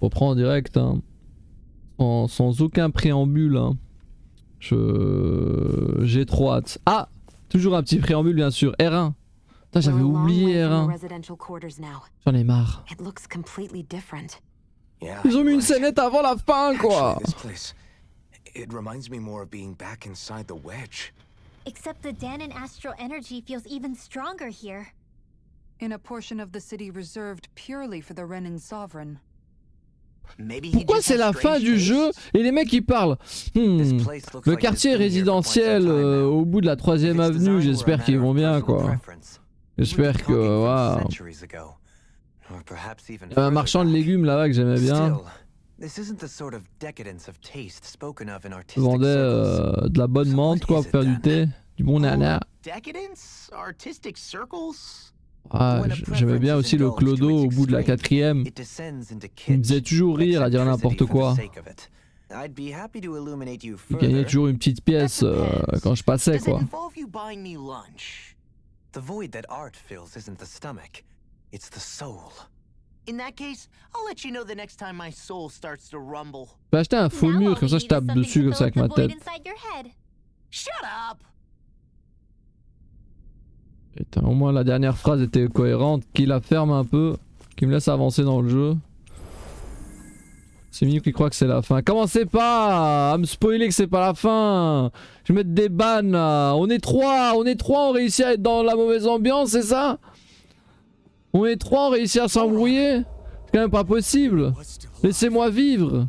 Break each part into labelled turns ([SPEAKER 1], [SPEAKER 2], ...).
[SPEAKER 1] reprend en direct, hein. Sans aucun préambule. Hein. J'ai trop hâte. Ah, toujours un petit préambule bien sûr. R1. Putain, j'avais oublié R1. J'en ai marre. Ils ont mis une scénette avant la fin quoi.
[SPEAKER 2] It reminds me more of being back inside the wedge.
[SPEAKER 3] Except the Danon astral energy feels even stronger here.
[SPEAKER 4] In a portion of the city reserved purely for the Renin sovereign.
[SPEAKER 1] Pourquoi c'est la fin du jeu et les mecs ils parlent le quartier résidentiel au bout de la 3ème avenue, j'espère qu'ils vont bien quoi. J'espère que waouh. Il y avait un marchand de légumes là-bas que j'aimais bien. Il vendait de la bonne menthe quoi pour faire du thé, du bon nana. Ah, j'aimais bien aussi le clodo au bout de la 4ème. Il me faisait toujours rire à dire n'importe quoi. Il gagnait toujours une petite pièce quand je passais quoi. Je peux acheter un faux mur comme ça je tape dessus comme ça avec ma tête. Putain, au moins la dernière phrase était cohérente, qui la ferme un peu, qui me laisse avancer dans le jeu. C'est Minou qui croit que c'est la fin. Commencez pas à me spoiler que c'est pas la fin. Je vais mettre des bannes là. On est trois, on réussit à être dans la mauvaise ambiance, c'est ça? On est 3, on réussit à s'embrouiller? C'est quand même pas possible. Laissez-moi vivre.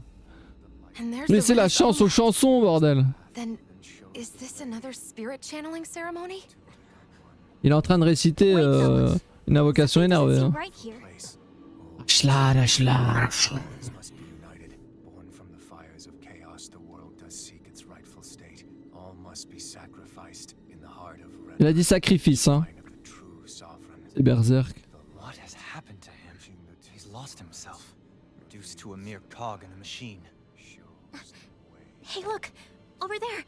[SPEAKER 1] Laissez la chance aux chansons, bordel. Il est en train de réciter une invocation énervée. Hein. Il a dit sacrifice, hein. C'est berserk.
[SPEAKER 3] Hey, look, over there.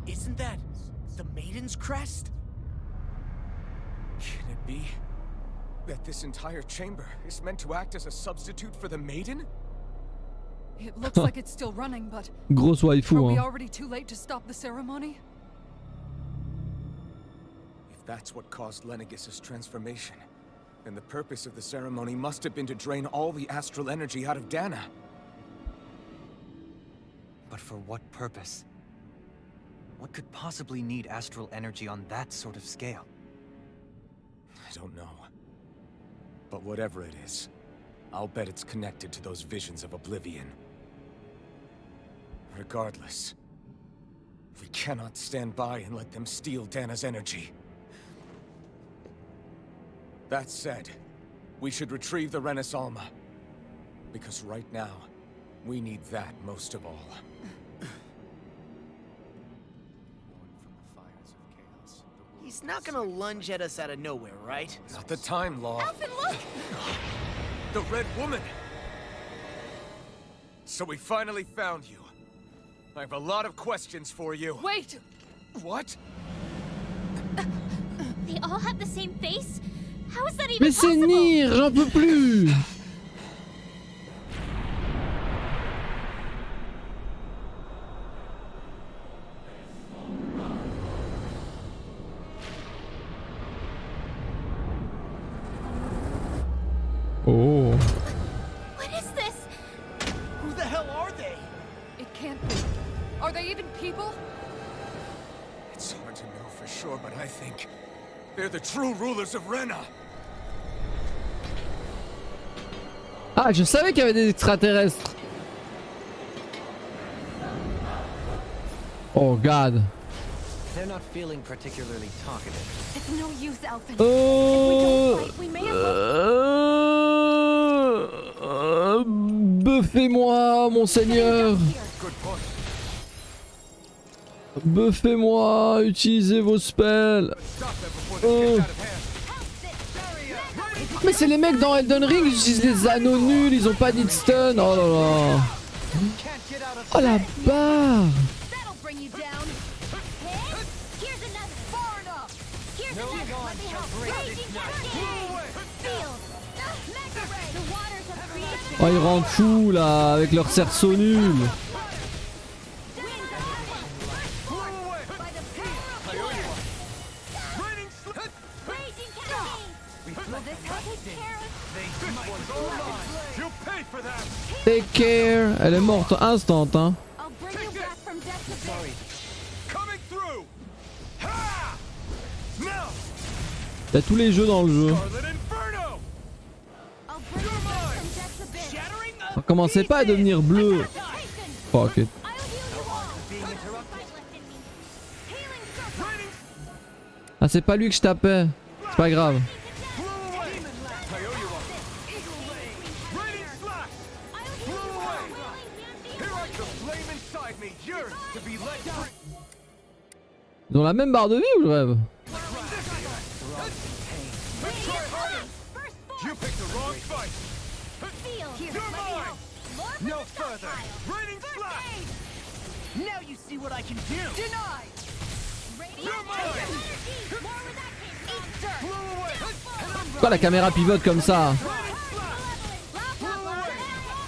[SPEAKER 5] Isn't that the maiden's crest?
[SPEAKER 2] Can it be that this entire chamber is meant to act as a substitute for the maiden?
[SPEAKER 4] It looks like it's still running, but
[SPEAKER 1] grosse waifu,
[SPEAKER 4] are we
[SPEAKER 1] hein.
[SPEAKER 4] already too late to stop the ceremony?
[SPEAKER 2] If that's what caused Lenegis' transformation, then the purpose of the ceremony must have been to drain all the astral energy out of Dana.
[SPEAKER 5] But for what purpose? What could possibly need astral energy on that sort of scale?
[SPEAKER 2] I don't know. But whatever it is, I'll bet it's connected to those visions of oblivion. Regardless, we cannot stand by and let them steal Dana's energy. That said, we should retrieve the Renaissance. Because right now, we need that most of all.
[SPEAKER 5] He's not gonna lunge at us out of nowhere, right?
[SPEAKER 2] Not the time, Law.
[SPEAKER 3] Alvin, look!
[SPEAKER 2] The Red Woman! So we finally found you. I have a lot of questions for you.
[SPEAKER 4] Wait!
[SPEAKER 2] What?
[SPEAKER 3] They all have the same face? How is that even
[SPEAKER 1] Mais c'est
[SPEAKER 3] possible?
[SPEAKER 1] Nier, j'en peux plus. Oh.
[SPEAKER 3] What is this?
[SPEAKER 5] Who the hell are they?
[SPEAKER 4] It can't be. Are they even people?
[SPEAKER 2] It's hard to know for sure, but I think they're the true rulers of Rena.
[SPEAKER 1] Ah, je savais qu'il y avait des extraterrestres. Oh god.
[SPEAKER 5] They're not feeling particularly talkative.
[SPEAKER 3] It's no use, Alvin. If we don't fight, we may as well...
[SPEAKER 1] Buffez-moi, mon seigneur.
[SPEAKER 2] Good point.
[SPEAKER 1] Buffez-moi, utilisez vos spells.
[SPEAKER 2] Stop them before they get out of hand.
[SPEAKER 1] Mais c'est les mecs dans Elden Ring, ils utilisent les anneaux nuls, ils ont pas dit de stun. Oh là là. Oh la barre.
[SPEAKER 3] That'll bring you down. Here's another. Far enough. Here's another. Let me help. Raging Hurricane. Field. Mega Ray. The waters of creation.
[SPEAKER 1] Oh, ils rendent fous là avec leur cerceau nul. Take care. Elle est morte instant, hein. Y'a tous les jeux dans le jeu. Commencez pas à devenir bleu. Fuck it. Ah, c'est pas lui que je tapais. C'est pas grave. Ils ont la même barre de vie ou je rêve? Pourquoi la caméra pivote comme ça?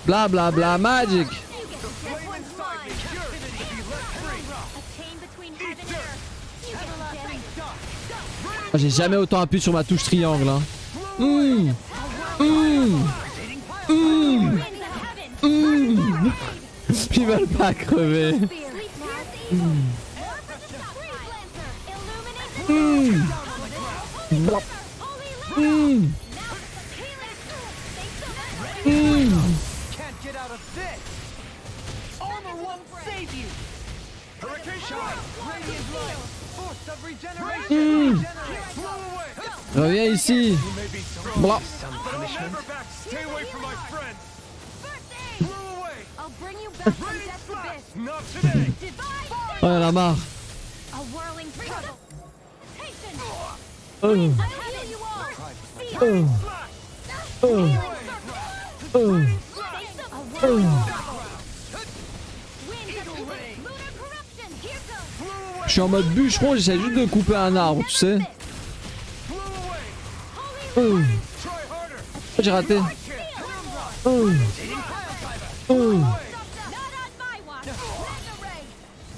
[SPEAKER 1] Bla bla bla magic. Oh, j'ai jamais autant appuyé sur ma touche triangle. Hein. Ils veulent pas crever. Reviens ici. Blah. Oh, elle a marre. Je suis en mode bûcheron, j'essaie juste de couper un arbre, tu sais. J'ai raté.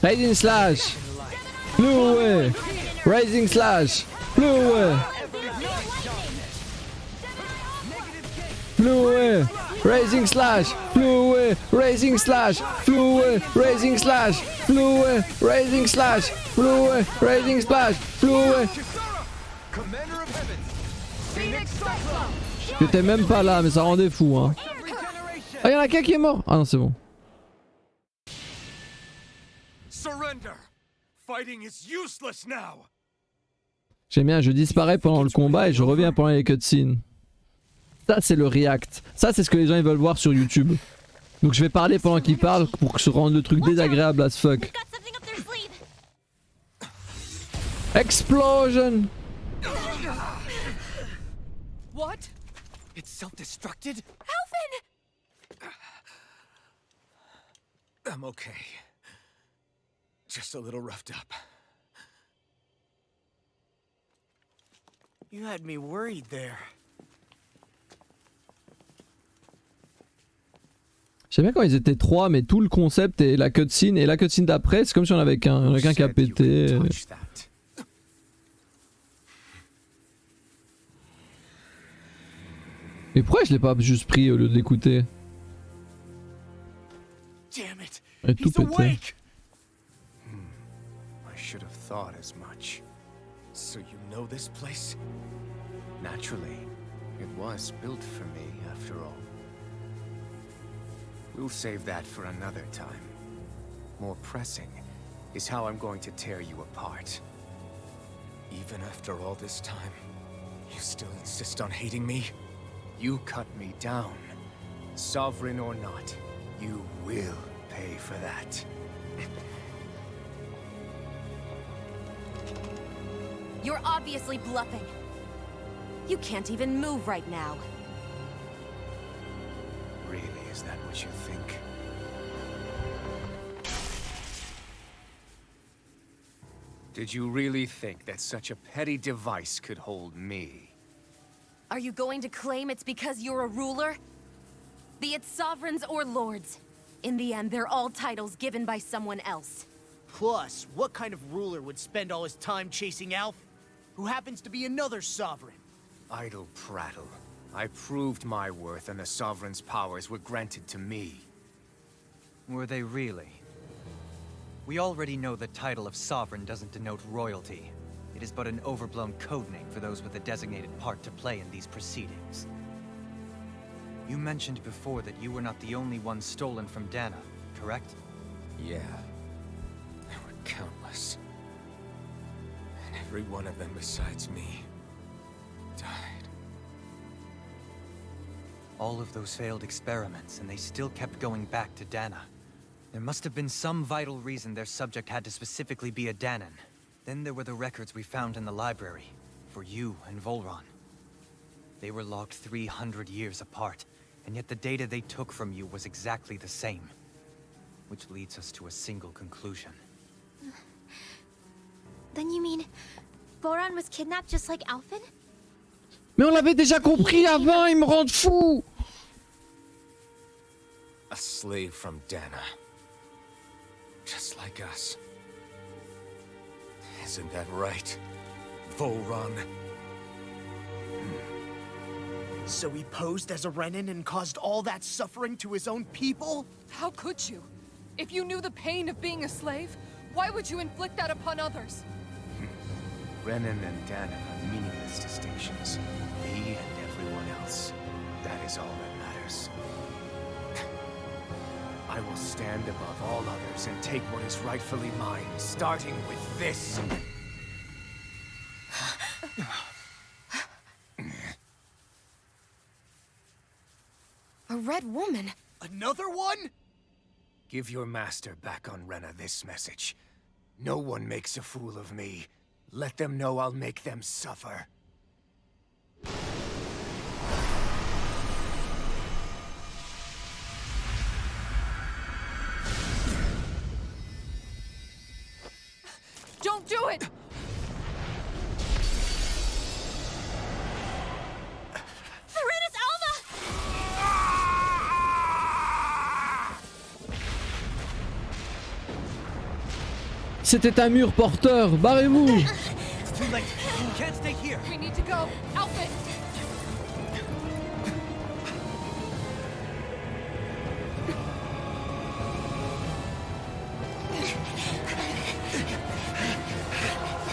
[SPEAKER 1] Rising slash. Blue away. Rising slash. Blue away. Blue away. Rising slash. Blue away. Rising slash. Blue away. Rising slash. Blue away. Rising slash. Blue away. Rising slash. Blue away. J'étais même pas là, mais ça rendait fou, hein. Ah, y'en a qu'un qui est mort. Ah non, c'est bon. J'aime bien, je disparais pendant le combat et je reviens pendant les cutscenes. Ça, c'est le react. Ça, c'est ce que les gens ils veulent voir sur YouTube. Donc je vais parler pendant qu'ils parlent pour que se rende le truc désagréable as fuck. Explosion!
[SPEAKER 5] What? It's self-destructed?
[SPEAKER 2] I'm okay. Just a little roughed up.
[SPEAKER 5] You had me worried there.
[SPEAKER 1] J'aime bien quand ils étaient trois, mais tout le concept et la cutscene d'après, c'est comme si on avait qu'un qui a pété. Mais pourquoi je l'ai pas juste pris au lieu de l'écouter? Et tout pété.
[SPEAKER 2] I should have thought as much. So you know this place? Naturally. It was built for me, after all. We'll save that for another time. More pressing is how I'm going to tear you apart. Even after all this time, you still insist on hating me? You cut me down. Sovereign or not, you will pay for that.
[SPEAKER 3] You're obviously bluffing. You can't even move right now.
[SPEAKER 2] Really, is that what you think? Did you really think that such a petty device could hold me?
[SPEAKER 3] Are you going to claim it's because you're a ruler? Be it sovereigns or lords. In the end, they're all titles given by someone else.
[SPEAKER 6] Plus, what kind of ruler would spend all his time chasing Alphen, who happens to be another sovereign?
[SPEAKER 2] Idle prattle. I proved my worth and the Sovereign's powers were granted to me.
[SPEAKER 5] Were they really? We already know the title of Sovereign doesn't denote royalty. It is but an overblown codename for those with a designated part to play in these proceedings. You mentioned before that you were not the only one stolen from Dana, correct?
[SPEAKER 2] Yeah. There were countless. And every one of them besides me died.
[SPEAKER 5] All of those failed experiments, and they still kept going back to Dana. There must have been some vital reason their subject had to specifically be a Danan. Then there were the records we found in the library, for you and Volron. They were logged 300 years apart, and yet the data they took from you was exactly the same. Which leads us to a single conclusion.
[SPEAKER 3] Then you mean Boran was kidnapped just like Alphen?
[SPEAKER 1] Mais on l'avait déjà compris avant, ils me rendent fou.
[SPEAKER 2] A slave from Dana. Just like us. Isn't that right, Volron?
[SPEAKER 6] So he posed as a Renin and caused all that suffering to his own people?
[SPEAKER 7] How could you? If you knew the pain of being a slave, why would you inflict that upon others?
[SPEAKER 2] Renin and Dana are meaningless distinctions. Me and everyone else. That is all that matters. I will stand above all others and take what is rightfully mine, starting with this.
[SPEAKER 3] A red woman?
[SPEAKER 6] Another one?
[SPEAKER 2] Give your master back on Rena this message. No one makes a fool of me. Let them know I'll make them suffer.
[SPEAKER 7] Don't do it!
[SPEAKER 3] Serenus Alva!
[SPEAKER 1] C'était un mur porteur, barrez-vous.
[SPEAKER 5] It's too late. You can't stay here.
[SPEAKER 7] We need to go. Alphen!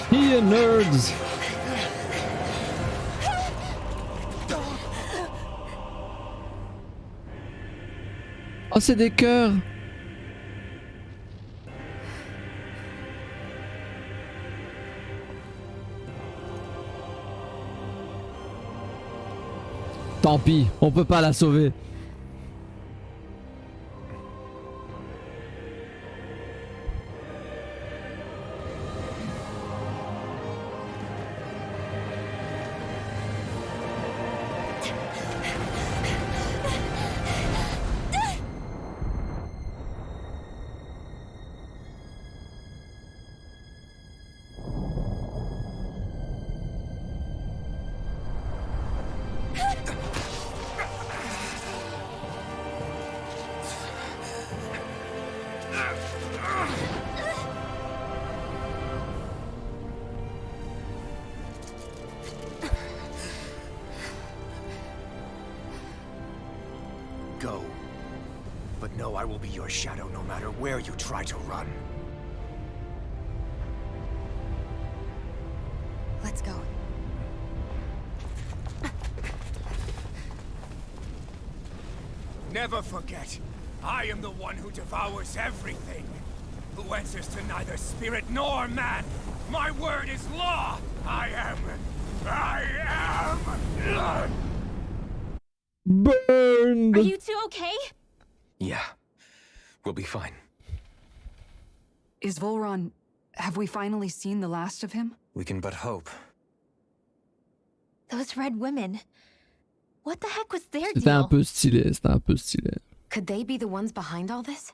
[SPEAKER 1] Here, nerds. Oh, c'est des cœurs. Tant pis, on peut pas la sauver.
[SPEAKER 2] Go. But know I will be your shadow no matter where you try to run.
[SPEAKER 3] Let's go.
[SPEAKER 2] Never forget, I am the one who devours everything. Who answers to neither spirit nor man. My word is law. I am.
[SPEAKER 1] Burned.
[SPEAKER 3] Are you two okay?
[SPEAKER 2] Yeah. We'll be fine.
[SPEAKER 4] Is Volron... Have we finally seen the last of him?
[SPEAKER 5] We can but hope.
[SPEAKER 3] Those red women. What the heck was their
[SPEAKER 1] C'était un
[SPEAKER 3] deal?
[SPEAKER 1] peu stylé, c'était un peu stylé.
[SPEAKER 3] Could they be the ones behind all this?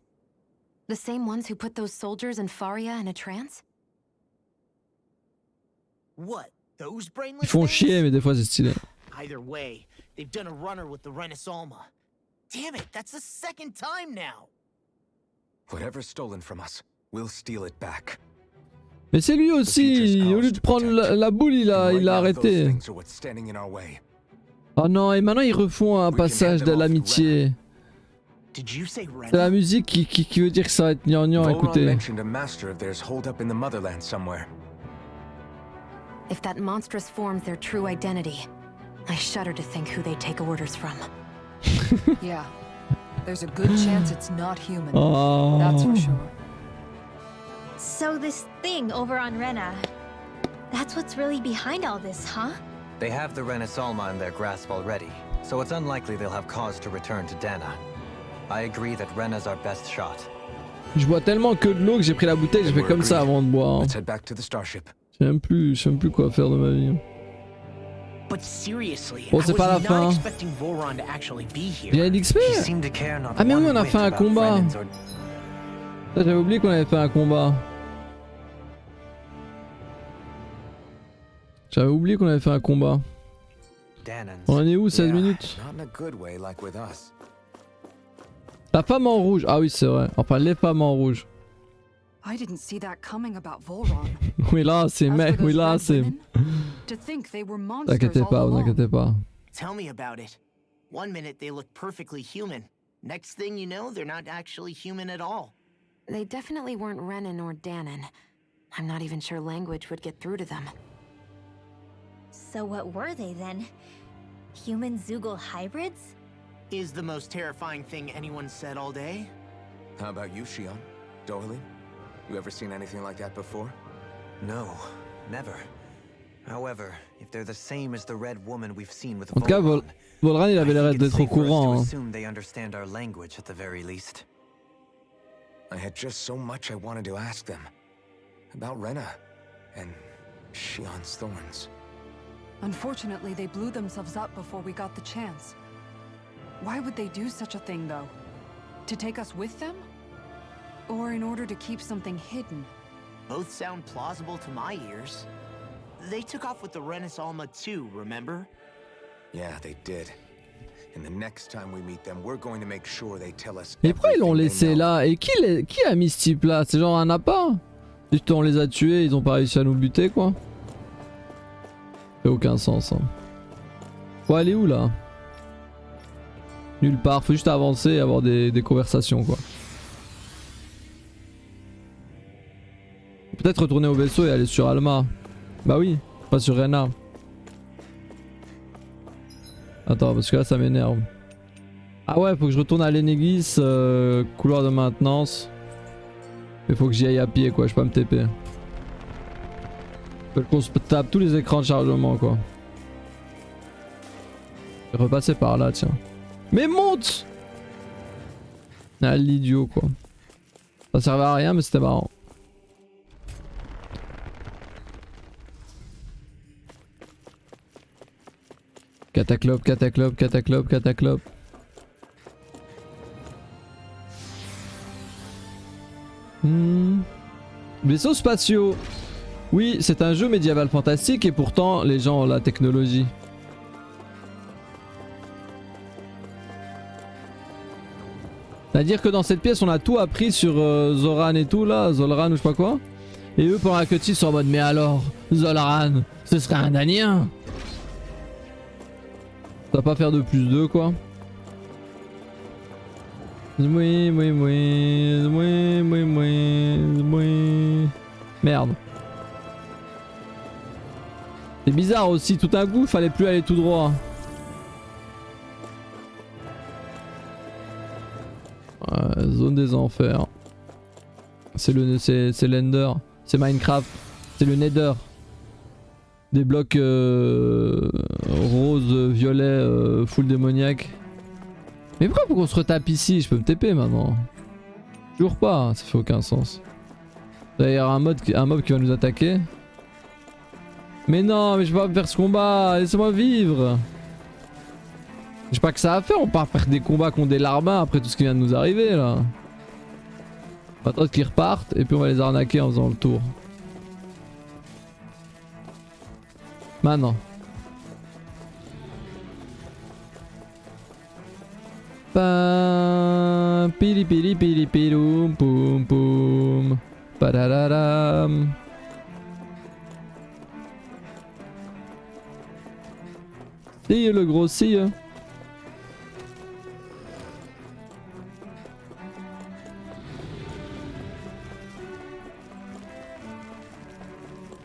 [SPEAKER 3] The same ones who put those soldiers in Faria in a trance?
[SPEAKER 6] What? Those
[SPEAKER 1] Ils
[SPEAKER 6] brainless
[SPEAKER 1] font
[SPEAKER 6] things?
[SPEAKER 1] chier, mais des fois c'est stylé.
[SPEAKER 6] Either way, they've done a runner with the Renis Alma. Damn it, that's the second time now.
[SPEAKER 2] Whatever's stolen from us, we'll steal it back.
[SPEAKER 1] Mais c'est lui aussi, au lieu de prendre la boule, il a arrêté.
[SPEAKER 2] Things are what's standing in our way.
[SPEAKER 1] Oh non, et maintenant ils refont un passage de l'amitié.
[SPEAKER 6] Did you say
[SPEAKER 1] C'est la
[SPEAKER 6] Rena?
[SPEAKER 1] musique qui veut dire que ça va être gnangnan,
[SPEAKER 2] Volron
[SPEAKER 1] écoutez.
[SPEAKER 2] mentioned a master of theirs holed up in the motherland somewhere.
[SPEAKER 8] If that monstrous form's their true identity, I shudder to think who they take orders from.
[SPEAKER 4] Yeah. There's a good chance it's not human.
[SPEAKER 1] Oh.
[SPEAKER 4] That's for sure.
[SPEAKER 3] So this thing over on Rena, that's what's really behind all this, huh?
[SPEAKER 5] They have the Renaissance in their grasp already, so it's unlikely they'll have cause to return to Dana. I agree that Rena's our best shot.
[SPEAKER 1] Je bois tellement que de l'eau que j'ai pris la bouteille, j'ai fait comme ça avant de boire.
[SPEAKER 2] Let's head back to the starship.
[SPEAKER 1] Je sais même plus quoi faire de ma vie.
[SPEAKER 6] But seriously,
[SPEAKER 1] Bon,
[SPEAKER 6] I
[SPEAKER 1] c'est pas la
[SPEAKER 6] was
[SPEAKER 1] fin.
[SPEAKER 6] not expecting Volron to actually be here.
[SPEAKER 1] J'ai l'XP.
[SPEAKER 5] He seemed to care not
[SPEAKER 1] Ah mais oui,
[SPEAKER 5] one
[SPEAKER 1] on a
[SPEAKER 5] whit
[SPEAKER 1] fait un
[SPEAKER 5] about
[SPEAKER 1] combat.
[SPEAKER 5] Renan's or-
[SPEAKER 1] J'avais oublié qu'on avait fait un combat. J'avais oublié qu'on avait fait un combat.
[SPEAKER 5] Danan's.
[SPEAKER 1] On en est où, 16
[SPEAKER 2] Yeah,
[SPEAKER 1] minutes?
[SPEAKER 2] Not in a good way like with us.
[SPEAKER 1] La femme en rouge. Ah oui, c'est vrai. Enfin, les femmes en rouge.
[SPEAKER 4] I didn't see that coming about Volron.
[SPEAKER 1] Oui, là, c'est
[SPEAKER 4] As for
[SPEAKER 1] mec.
[SPEAKER 4] those
[SPEAKER 1] Oui, là,
[SPEAKER 4] red
[SPEAKER 1] c'est.
[SPEAKER 4] women, to think they were monsters
[SPEAKER 1] T'inquiètez
[SPEAKER 4] all
[SPEAKER 1] pas, vous
[SPEAKER 4] along.
[SPEAKER 1] inquiétez pas.
[SPEAKER 6] Tell me about it. One minute they look perfectly human. Next thing you know, they're not actually human at all.
[SPEAKER 8] They definitely weren't Renan or Danon. I'm not even sure language would get through to them.
[SPEAKER 3] So what were they then? Human Zoogle hybrids?
[SPEAKER 6] Is the most terrifying thing anyone said all day?
[SPEAKER 2] How about you, Shion? Dohalim? You ever seen anything like that before?
[SPEAKER 5] No, never. However, if they're the same as the red woman we've seen with
[SPEAKER 1] En tout cas, Volran, il avait l'air
[SPEAKER 5] I think it's
[SPEAKER 1] d'être au
[SPEAKER 5] safe for us to
[SPEAKER 1] courant. Hein.
[SPEAKER 5] assume they understand our language at the very least.
[SPEAKER 2] I had just so much I wanted to ask them. About Rena. And Shion's thorns.
[SPEAKER 4] Unfortunately, they blew themselves up before we got the chance. Why would they do such a thing, though? To take us with them? Or in order to keep something hidden?
[SPEAKER 6] Both sound plausible to my ears. They took off with the Renaissance too, remember?
[SPEAKER 2] Yeah, they did. And the next time we meet them, we're going to make sure they tell us.
[SPEAKER 1] Et pourquoi ils l'ont
[SPEAKER 2] everything they
[SPEAKER 1] laissé
[SPEAKER 2] know.
[SPEAKER 1] là? Et qui a mis ce type là? C'est genre un appât? Juste on les a tués, ils ont pas réussi à nous buter quoi? Ça fait aucun sens. Hein. Faut aller où là? Nulle part, faut juste avancer et avoir des conversations quoi. Peut-être retourner au vaisseau et aller sur Alma. Bah oui, pas sur Rena. Attends, parce que là ça m'énerve. Ah ouais, faut que je retourne à l'Enegis, couloir de maintenance. Il faut que j'y aille à pied quoi, je peux pas me TP. Faut qu'on se tape tous les écrans de chargement quoi. Je vais repasser par là, tiens. Mais monte! Ah l'idiot quoi. Ça servait à rien mais c'était marrant. Cataclope, cataclope, cataclope, cataclope. Vaisseaux spatiaux. Oui, c'est un jeu médiéval fantastique et pourtant les gens ont la technologie. C'est-à-dire que dans cette pièce on a tout appris sur Zoran et tout là, Zolran ou je sais pas quoi. Et eux pendant la cutscene sont en mode mais alors, Zolran, ce serait un Danien. Ça va pas faire de plus 2 quoi. Oui. Merde. C'est bizarre aussi, tout un coup fallait plus aller tout droit. Zone des enfers. C'est l'Ender. C'est Minecraft. C'est le Nether. Des blocs rose, violet, full démoniaque. Mais pourquoi faut qu'on se retape ici? Je peux me TP maintenant. Toujours pas, ça fait aucun sens. D'ailleurs un mob qui va nous attaquer. Mais non, mais je vais pas faire ce combat, laissez-moi vivre. J'ai pas que ça à faire, on part faire des combats contre des larbins après tout ce qui vient de nous arriver là. On va attendre qu'ils repartent et puis on va les arnaquer en faisant le tour. Maintenant. pa pili pili pili piloum poum poum padadadam. Si le gros si.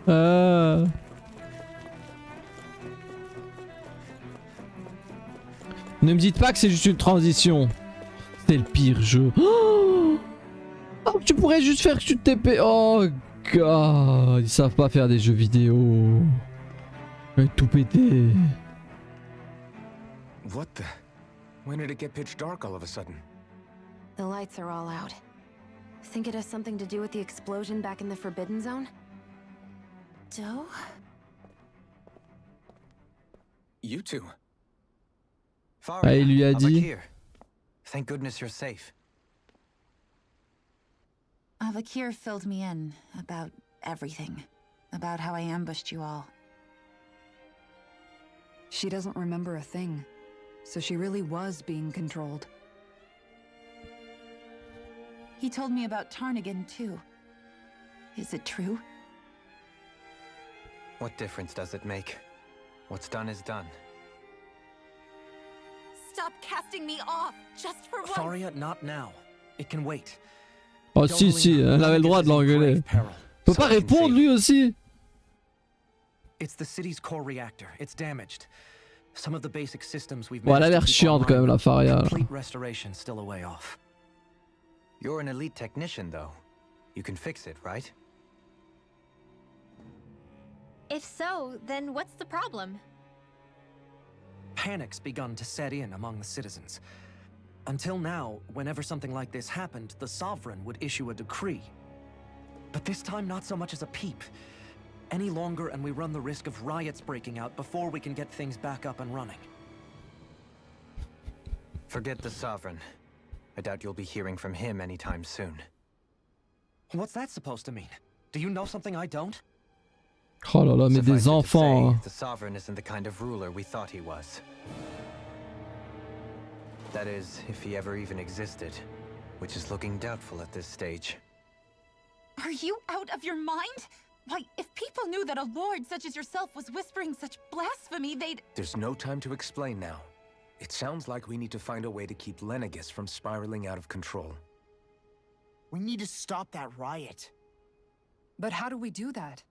[SPEAKER 1] Ah. Ne me dites pas que c'est juste une transition. C'est le pire jeu. Oh, tu pourrais juste faire que tu te TP. Oh god, ils savent pas faire des jeux vidéo. Ils vont tout péter.
[SPEAKER 2] What the? When did it get pitch dark all of a sudden?
[SPEAKER 8] The lights are all out. Think it has something to do with the explosion back in the Forbidden Zone? Doe?
[SPEAKER 2] You two.
[SPEAKER 1] Ah, il lui a dit.
[SPEAKER 5] Avakir. Thank goodness you're safe.
[SPEAKER 9] Avakir filled me in about everything. About how I ambushed you all.
[SPEAKER 4] She doesn't remember a thing. So she really was being controlled.
[SPEAKER 9] He told me about Tarnigan, too. Is it true?
[SPEAKER 5] What difference does it make? What's done is done.
[SPEAKER 7] Stop casting me off, just for once.
[SPEAKER 10] Faria, not now. It can wait.
[SPEAKER 1] Oh si si, elle avait le droit de l'engueuler. Peut pas répondre lui aussi.
[SPEAKER 10] It's the city's core reactor. It's damaged. Some of the basic systems we've
[SPEAKER 1] Bon, elle a l'air chiante quand même la Faria.
[SPEAKER 10] Complete restoration still a way off.
[SPEAKER 5] You're an elite technician though. You can fix it, right?
[SPEAKER 3] If so, then what's the problem?
[SPEAKER 10] Panic's begun to set in among the citizens. Until now, whenever something like this happened, the Sovereign would issue a decree. But this time, not so much as a peep. Any longer and we run the risk of riots breaking out before we can get things back up and running.
[SPEAKER 5] Forget the Sovereign. I doubt you'll be hearing from him anytime soon.
[SPEAKER 10] What's that supposed to mean? Do you know something I don't?
[SPEAKER 1] Oh là là, mais des enfants.
[SPEAKER 5] The Sovereign isn't the kind of ruler we thought he was. That is, if he ever even existed, which is looking doubtful at this stage.
[SPEAKER 9] Are you out of your mind? Why, if people knew that a lord such as yourself was whispering such blasphemy, they'd—
[SPEAKER 2] There's no time to explain now. It sounds like we need to find a way to keep Lenegis from spiraling out of control.
[SPEAKER 6] We need to stop that riot.
[SPEAKER 4] But how do we do that?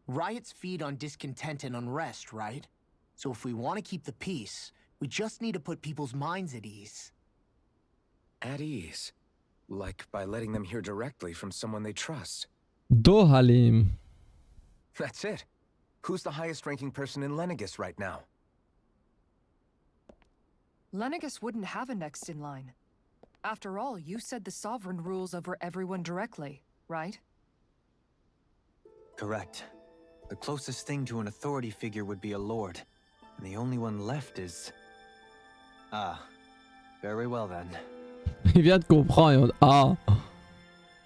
[SPEAKER 6] Riots feed on discontent and unrest, right? So if we want to keep the peace, we just need to put people's minds at ease.
[SPEAKER 2] At ease? Like by letting them hear directly from someone they trust.
[SPEAKER 1] Dohalim.
[SPEAKER 2] That's it. Who's the highest ranking person in Lenegis right now?
[SPEAKER 7] Lenegis wouldn't have a next in line. After all, you said the Sovereign rules over everyone directly, right?
[SPEAKER 5] Correct. The closest thing to an authority figure would be a lord. And the only one left is... Ah. Very well then.
[SPEAKER 1] Il vient de comprendre. Ah.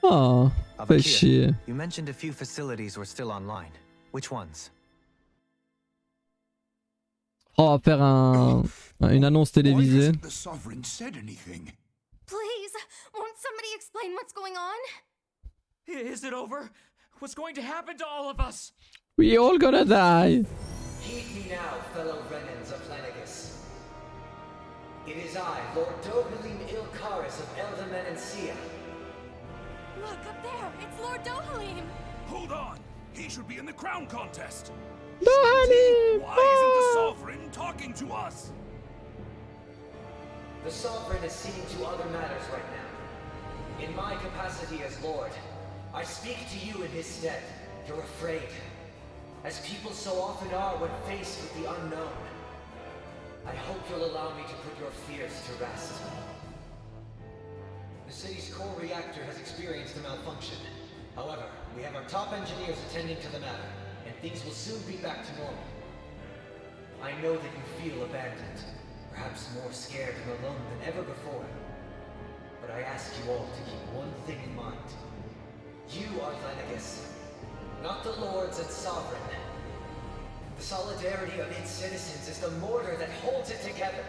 [SPEAKER 1] Ah. Fait chier.
[SPEAKER 5] You mentioned a few facilities were still online. Which ones?
[SPEAKER 1] Oh, on va faire une annonce télévisée.
[SPEAKER 11] The Sovereign said anything?
[SPEAKER 8] Please, won't somebody explain what's going on?
[SPEAKER 10] Is it over? What's going to happen to all of us?
[SPEAKER 1] We all gonna die.
[SPEAKER 12] Heed me now, fellow Renans of Lenegis. It is I, Lord Dohalim Ilkaris of Eldamen and Sia.
[SPEAKER 7] Look, up there! It's Lord Dohalim!
[SPEAKER 11] Hold on! He should be in the crown contest!
[SPEAKER 1] Dohalim!
[SPEAKER 11] Why isn't the Sovereign talking to us?
[SPEAKER 12] The Sovereign is seeing to other matters right now. In my capacity as Lord, I speak to you in his stead. You're afraid, as people so often are when faced with the unknown. I hope you'll allow me to put your fears to rest. The city's core reactor has experienced a malfunction. However, we have our top engineers attending to the matter, and things will soon be back to normal. I know that you feel abandoned, perhaps more scared and alone than ever before. But I ask you all to keep one thing in mind. You are Lenegis, not the Lords and Sovereign. The solidarity of its citizens is the mortar that holds it together.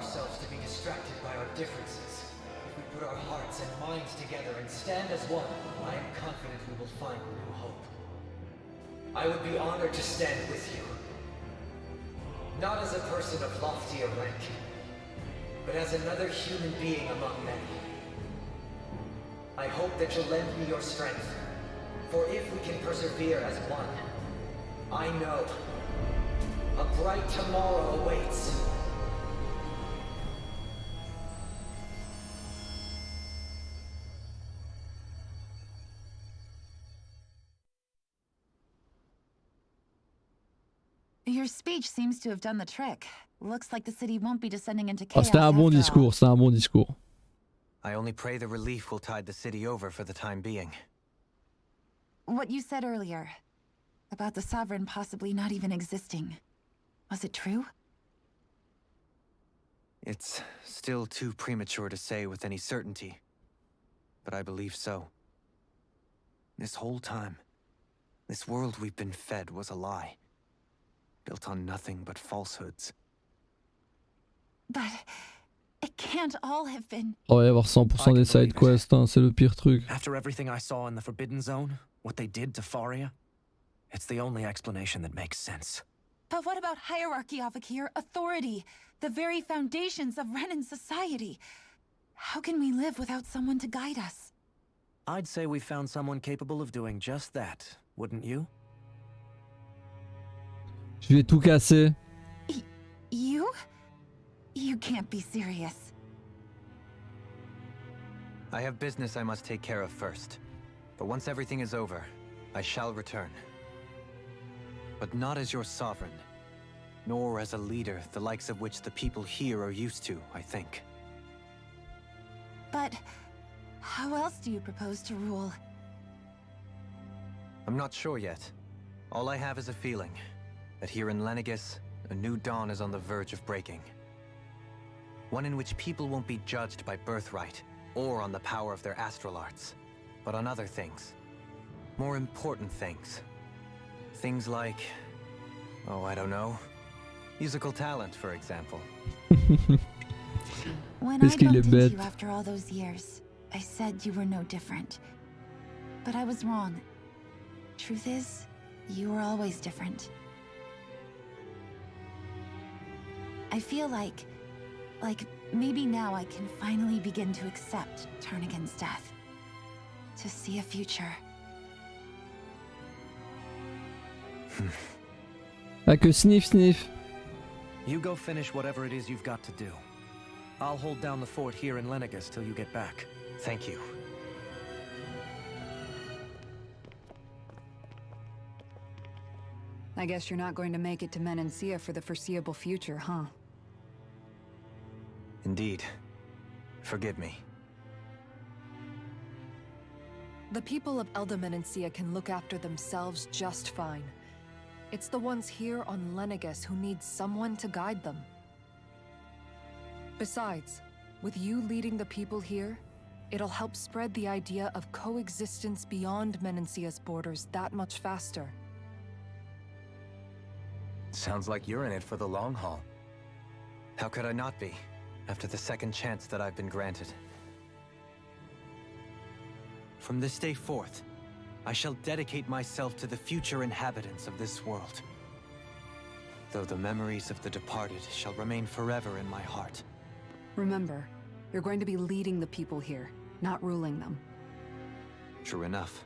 [SPEAKER 12] ourselves to be distracted by our differences. If we put our hearts and minds together and stand as one, I am confident we will find new hope. I would be honored to stand with you. Not as a person of loftier rank, but as another human being among many. I hope that you'll lend me your strength, for if we can persevere as one, I know a bright tomorrow awaits.
[SPEAKER 9] Your speech seems to have done the trick. Looks like the city won't be descending into
[SPEAKER 1] Oh,
[SPEAKER 9] chaos.
[SPEAKER 1] c'était un bon
[SPEAKER 9] after all.
[SPEAKER 1] discours, c'était un bon discours.
[SPEAKER 5] I only pray the relief will tide the city over for the time being.
[SPEAKER 9] What you said earlier about the Sovereign possibly not even existing. Was it true?
[SPEAKER 5] It's still too premature to say with any certainty, but I believe so. This whole time, this world we've been fed was a lie, built on nothing but falsehoods.
[SPEAKER 9] But it can't all have been.
[SPEAKER 1] Oh, il va y avoir 100% des side quests, hein, c'est le pire truc.
[SPEAKER 10] After everything I saw in the Forbidden Zone, what they did to Faria, it's the only explanation that makes sense.
[SPEAKER 9] But what about hierarchy, Avakir? Authority? The very foundations of Renan society? How can we live without someone to guide us?
[SPEAKER 10] I'd say we found someone capable of doing just that, wouldn't you?
[SPEAKER 1] Je vais tout casser.
[SPEAKER 9] You? You can't be serious.
[SPEAKER 5] I have business I must take care of first. But once everything is over, I shall return. But not as your sovereign, nor as a leader the likes of which the people here are used to, I think.
[SPEAKER 9] But how else do you propose to rule?
[SPEAKER 5] I'm not sure yet. All I have is a feeling that here in Lenegis, a new dawn is on the verge of breaking. One in which people won't be judged by birthright or on the power of their astral arts, but on other things. More important things. Things like, oh, I don't know, musical talent, for example.
[SPEAKER 9] When I bumped into you after all those years, I said you were no different. But I was wrong. Truth is, you were always different. I feel like maybe now I can finally begin to accept Turnigan's death. To see a future.
[SPEAKER 1] Like a sniff sniff.
[SPEAKER 10] You go finish whatever it is you've got to do. I'll hold down the fort here in Lenegis till you get back.
[SPEAKER 5] Thank you.
[SPEAKER 4] I guess you're not going to make it to Menancia for the foreseeable future, huh?
[SPEAKER 5] Indeed. Forgive me.
[SPEAKER 7] The people of Elda Menancia can look after themselves just fine. It's the ones here on Lenegis who need someone to guide them. Besides, with you leading the people here, it'll help spread the idea of coexistence beyond Menancia's borders that much faster.
[SPEAKER 2] Sounds like you're in it for the long haul.
[SPEAKER 5] How could I not be, after the second chance that I've been granted? From this day forth, I shall dedicate myself to the future inhabitants of this world. Though the memories of the departed shall remain forever in my heart.
[SPEAKER 4] Remember, you're going to be leading the people here, not ruling them.
[SPEAKER 5] True enough.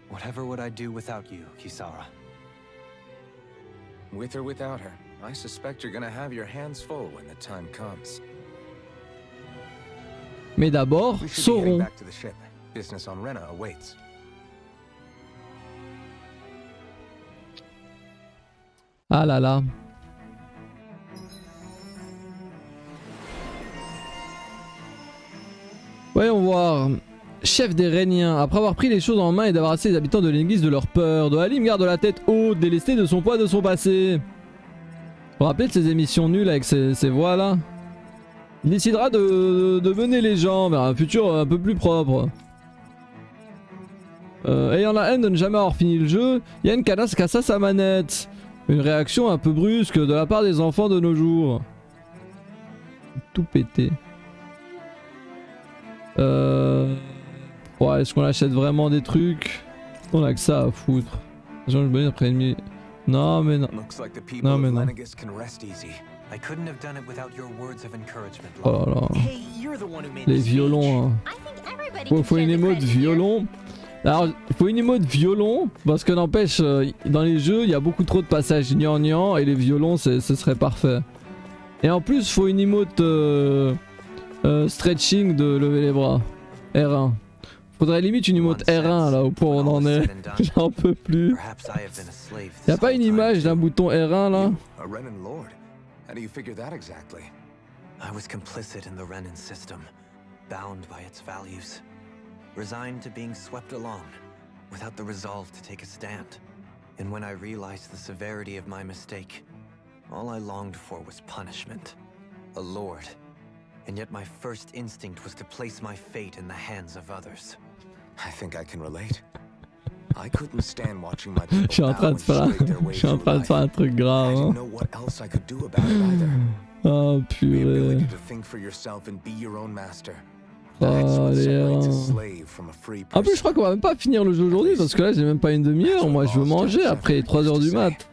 [SPEAKER 5] Whatever would I do without you, Kisara?
[SPEAKER 2] With or without her, I suspect you're gonna have your hands full when the time comes.
[SPEAKER 1] Mais d'abord,
[SPEAKER 2] We should be heading
[SPEAKER 1] Sauron.
[SPEAKER 2] back to the ship. Business on Rena awaits.
[SPEAKER 1] Ah là là. Voyons voir. Chef des Réniens, après avoir pris les choses en main et débarrassé les habitants de l'église de leur peur, Dohalim garde la tête haute, délesté de son poids de son passé. Vous vous rappelez de ces émissions nulles avec ces voix là? Il décidera de mener les gens vers un futur un peu plus propre. Ayant la haine de ne jamais avoir fini le jeu, Yann cassa sa manette. Une réaction un peu brusque de la part des enfants de nos jours. tout péter. Ouais, est-ce qu'on achète vraiment des trucs? On a que ça à foutre. Genre, je me dis après ennemi. Non, mais non. Non, mais non.
[SPEAKER 5] I couldn't have done it without your words of encouragement.
[SPEAKER 1] Oh là là.
[SPEAKER 6] Hey, you're the one who made
[SPEAKER 1] Les
[SPEAKER 6] the speech.
[SPEAKER 1] violons, hein.
[SPEAKER 3] I think everybody
[SPEAKER 1] Faut
[SPEAKER 3] can share
[SPEAKER 1] une
[SPEAKER 3] the
[SPEAKER 1] émote
[SPEAKER 3] credit here.
[SPEAKER 1] violon. Alors, il faut une émote violon, parce que n'empêche, dans les jeux, il y a beaucoup trop de passages gnangnan et les violons, ce serait parfait. Et en plus, faut une emote stretching de lever les bras. R1. Faudrait limite une emote R1 là, au point où on en est. J'en peux plus. Y a pas une image d'un bouton R1 là?
[SPEAKER 2] A Renan Lord. How do you figure that exactly?
[SPEAKER 5] I was complicit in the Renan system, bound by its values, resigned to being swept along, without the resolve to take a stand. And when I realized the severity of my mistake, all I longed for was punishment, a lord. And yet my first instinct was to place my fate in the hands of others.
[SPEAKER 2] I think I can relate. I couldn't stand watching my
[SPEAKER 1] Je suis en train de faire un truc grave. Hein. Oh purée. Oh, en plus je crois qu'on va même pas finir le jeu aujourd'hui parce que là j'ai même pas une demi-heure. Moi je veux manger après 3h du mat.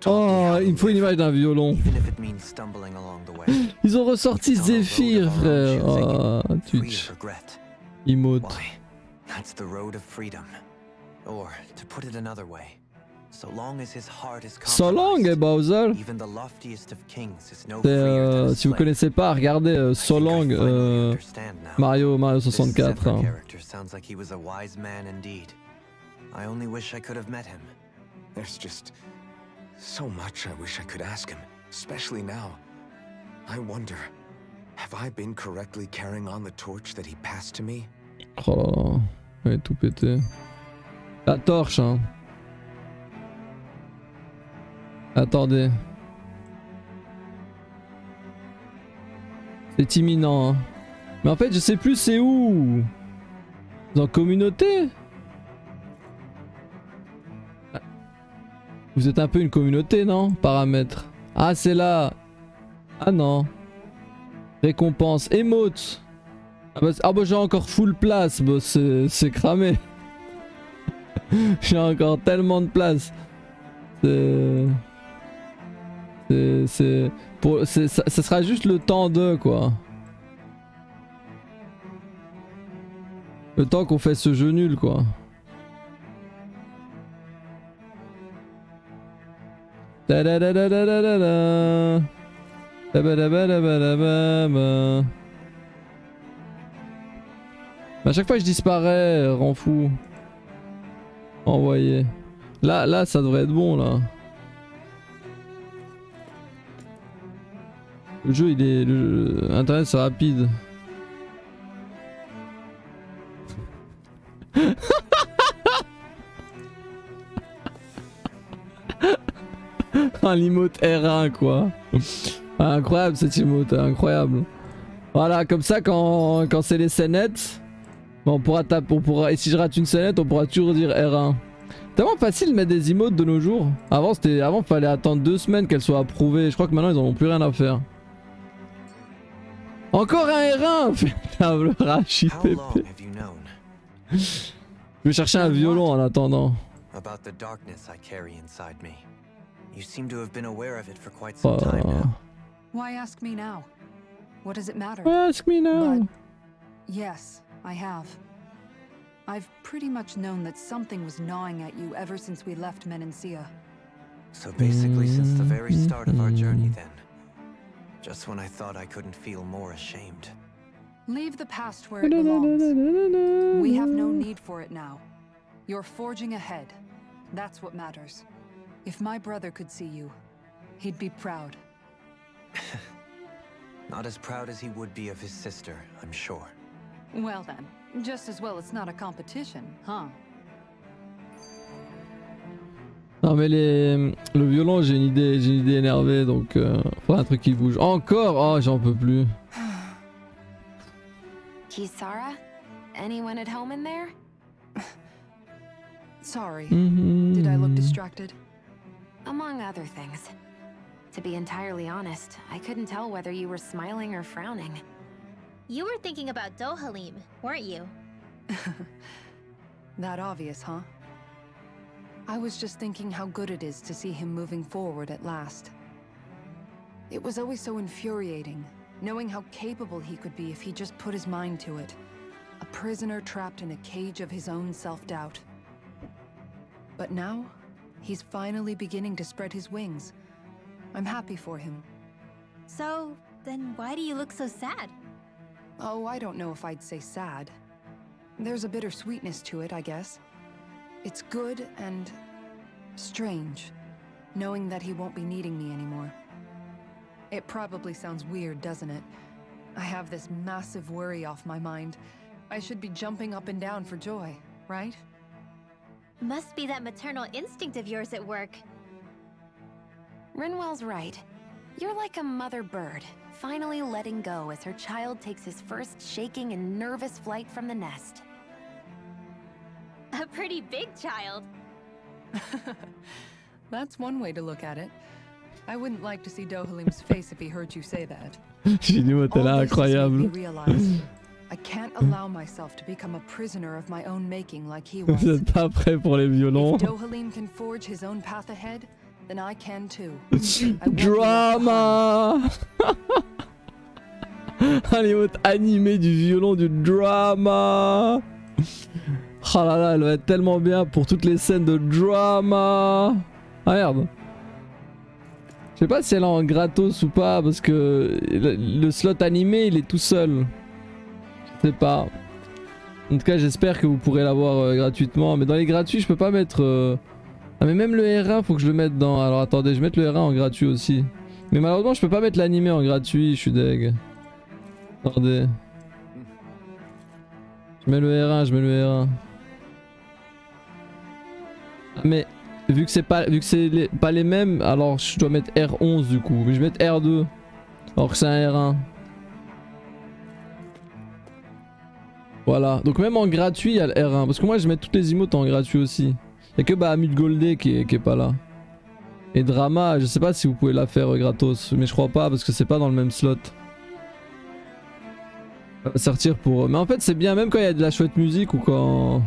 [SPEAKER 1] Oh, il me faut une image d'un violon. Ils ont ressorti Zephyr, frère. Oh, Twitch. Emote.
[SPEAKER 5] That's the road of freedom. Or, to put it another way, so long as his heart is
[SPEAKER 1] So long, Bowser.
[SPEAKER 5] even the loftiest of kings is no freer than a
[SPEAKER 1] Si vous
[SPEAKER 5] slave.
[SPEAKER 1] connaissez pas, regardez So Long Mario 64. Hein.
[SPEAKER 5] Character sounds like he was a wise man indeed. I only wish I could have met him.
[SPEAKER 2] There's just so much I wish I could ask him, especially now. I wonder, have I been correctly carrying on the torch that he passed to me?
[SPEAKER 1] Oh là là, ouais, tout pété. La torche, hein. Attendez. C'est imminent, hein. Mais en fait, je sais plus c'est où. Dans communauté? Vous êtes un peu une communauté, non? Paramètres. Ah, c'est là. Ah non. Récompense. Emote. Ah bah j'ai encore full place. Bah, c'est cramé. J'ai encore tellement de place. Ça sera juste le temps de quoi. Le temps qu'on fait ce jeu nul quoi. Da da da da da da da da. Da ba da ba da ba da ba ba. À chaque fois je disparais, rend fou. Envoyé. Là ça devrait être bon là. Le jeu il est... Internet c'est rapide. Un emote R1 quoi. Incroyable cette emote, incroyable. Voilà, comme ça quand c'est les scénettes, on pourra taper, et si je rate une scénette, on pourra toujours dire R1. C'est tellement facile de mettre des emotes de nos jours. Avant fallait attendre 2 semaines qu'elles soient approuvées. Je crois que maintenant ils en ont plus rien à faire. Encore un R1. Putain, le rachis pépé. Je vais chercher un violon en attendant.
[SPEAKER 5] About the darkness I carry inside me. You seem to have been aware of it for quite some time now.
[SPEAKER 4] Why ask me now? What does it matter?
[SPEAKER 1] Ask me now.
[SPEAKER 4] But yes, I have. I've pretty much known that something was gnawing at you ever since we left Menancia.
[SPEAKER 5] So basically since the very start of our journey then. Just when I thought I couldn't feel more ashamed.
[SPEAKER 4] Leave the past where it belongs. We have no need for it now. You're forging ahead. That's what matters. If my brother could see you, he'd be proud.
[SPEAKER 5] Not as proud as he would be of his sister, I'm sure.
[SPEAKER 4] Well then, just as well it's not a competition, huh?
[SPEAKER 1] Non mais le violon, j'ai une idée énervée donc faudra un truc qui bouge. Encore. Oh, j'en peux plus.
[SPEAKER 8] Kisara? Anyone at home in there?
[SPEAKER 4] Sorry. Did I look distracted?
[SPEAKER 8] Among other things. To be entirely honest, I couldn't tell whether you were smiling or frowning.
[SPEAKER 3] You were thinking about Dohalim, weren't you?
[SPEAKER 4] That obvious, huh? I was just thinking how good it is to see him moving forward at last. It was always so infuriating, knowing how capable he could be if he just put his mind to it. A prisoner trapped in a cage of his own self-doubt. But now, he's finally beginning to spread his wings. I'm happy for him.
[SPEAKER 3] So, then why do you look so sad?
[SPEAKER 4] Oh, I don't know if I'd say sad. There's a bittersweetness to it, I guess. It's good and strange, knowing that he won't be needing me anymore. It probably sounds weird, doesn't it? I have this massive worry off my mind. I should be jumping up and down for joy, right?
[SPEAKER 3] Must be that maternal instinct of yours at work.
[SPEAKER 8] Rinwell's right. You're like a mother bird, finally letting go as her child takes his first shaking and nervous flight from the nest.
[SPEAKER 3] A pretty big child.
[SPEAKER 4] That's one way to look at it. I wouldn't like to see Dohalim's face if he heard you say that.
[SPEAKER 1] J'ai dit, t'es là, incroyable.
[SPEAKER 4] I can't allow myself to become a prisoner of my own making like he
[SPEAKER 1] Vous
[SPEAKER 4] was.
[SPEAKER 1] êtes pas prêts pour les violons.
[SPEAKER 4] If Dohalim can forge his own path ahead, then I can too.
[SPEAKER 1] Drama. Allez, votre animé du violon, du drama. Oh là là, elle va être tellement bien pour toutes les scènes de drama. Ah merde. Je sais pas si elle est en gratos ou pas parce que le slot animé il est tout seul. Je sais pas. En tout cas j'espère que vous pourrez l'avoir gratuitement. Mais dans les gratuits je peux pas mettre... Ah mais même le R1 faut que je le mette dans... Alors attendez, je vais mettre le R1 en gratuit aussi. Mais malheureusement je peux pas mettre l'animé en gratuit, je suis deg. Attendez. Je mets le R1, je mets le R1. Mais vu que c'est pas les mêmes, alors je dois mettre R11 du coup. Mais je vais mettre R2 alors que c'est un R1. Voilà, donc même en gratuit il y a le R1. Parce que moi je mets toutes les emotes en gratuit aussi. Il y a que Bahamut Goldé qui est pas là. Et Drama, je sais pas si vous pouvez la faire gratos. Mais je crois pas parce que c'est pas dans le même slot. Ça va sortir pour... Mais en fait c'est bien même quand il y a de la chouette musique ou quand...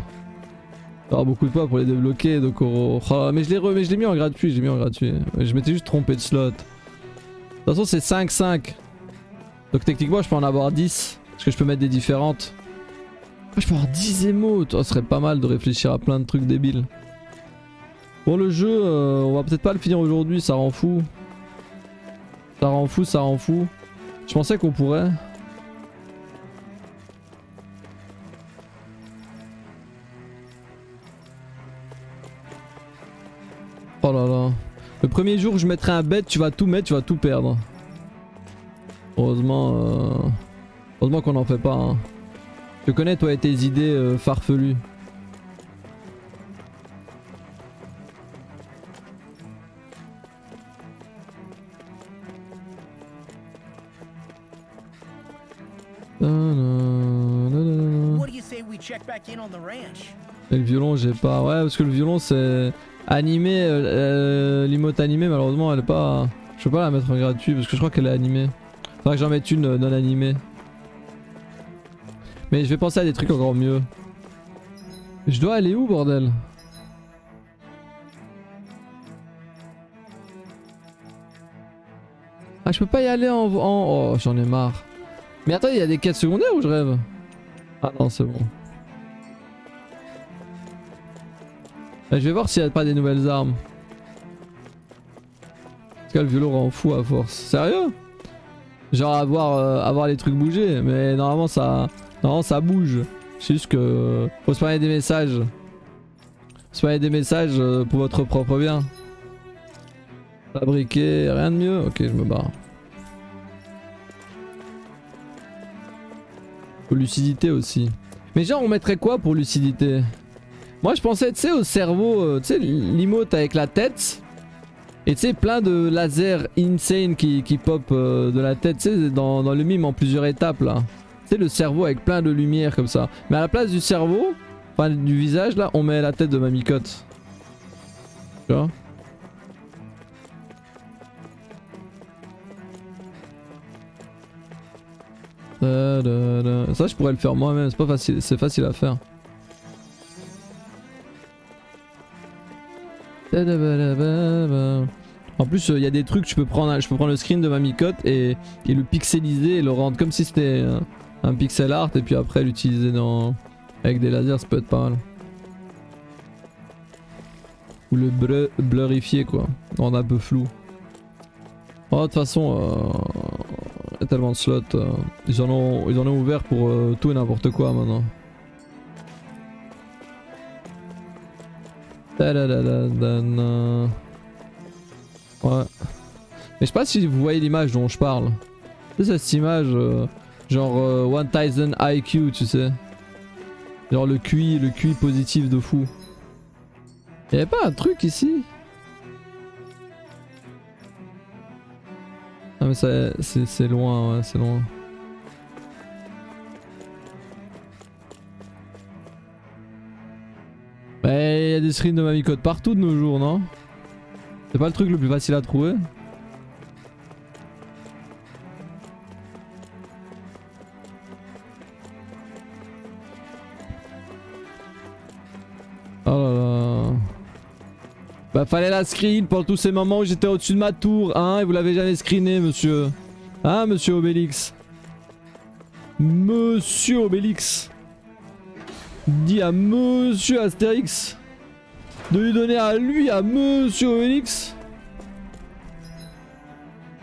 [SPEAKER 1] Il y aura beaucoup de pas pour les débloquer donc oh, mais je l'ai mis en gratuit, je m'étais juste trompé de slot. De toute façon c'est 5-5. Donc techniquement je peux en avoir 10. Parce que je peux mettre des différentes. Je peux avoir 10 émotes. Oh, ce serait pas mal de réfléchir à plein de trucs débiles. Bon le jeu, on va peut-être pas le finir aujourd'hui, ça rend fou. Ça rend fou. Je pensais qu'on pourrait. Oh là là. Le premier jour où je mettrai un bet, tu vas tout mettre, tu vas tout perdre. Heureusement, heureusement qu'on n'en fait pas. Hein. Je connais toi et tes idées farfelues. Et le violon j'ai pas. Ouais parce que le violon c'est... Animé, l'emote animée malheureusement elle est pas... Je peux pas la mettre en gratuit parce que je crois qu'elle est animée. Faudra que j'en mette une non animée. Mais je vais penser à des trucs encore mieux. Je dois aller où bordel? Ah je peux pas y aller en... Oh j'en ai marre. Mais attends il y a des quêtes secondaires ou je rêve? Ah non c'est bon. Je vais voir s'il n'y a pas des nouvelles armes. Parce que le violon rend fou à force. Sérieux? Genre avoir les trucs bouger. Mais normalement ça bouge. C'est juste que faut se parler des messages. Se parler des messages pour votre propre bien. Fabriquer, rien de mieux. Ok je me barre. Pour lucidité aussi. Mais genre on mettrait quoi pour lucidité? Moi je pensais tu sais au cerveau, tu sais l'emote avec la tête. Et tu sais plein de lasers insane qui pop de la tête, tu sais dans le mime en plusieurs étapes là. Tu sais le cerveau avec plein de lumière comme ça. Mais à la place du cerveau, enfin du visage là, on met la tête de ma micotte. Tu vois? Ça je pourrais le faire moi-même, c'est pas facile, c'est facile à faire. En plus il y a des trucs, je peux prendre le screen de ma micotte et le pixeliser et le rendre comme si c'était un pixel art et puis après l'utiliser avec des lasers, ça peut être pas mal. Ou le blurifier quoi, rendre un peu flou. Oh, de toute façon, il y a tellement de slots, ils en ont ouvert pour tout et n'importe quoi maintenant. Ouais. Mais je sais pas si vous voyez l'image dont je parle. C'est cette image genre 1000 IQ, tu sais. Genre le QI positif de fou. Y'avait pas un truc ici? Ah mais c'est loin, ouais, c'est loin. Mais y a des screens de Mamicode partout de nos jours, non? C'est pas le truc le plus facile à trouver? Oh là là. Bah fallait la screen pour tous ces moments où j'étais au-dessus de ma tour, hein, et vous l'avez jamais screené, monsieur. Hein, monsieur Obélix? Monsieur Obélix. Dis à monsieur Astérix de lui donner à lui, à monsieur Obélix,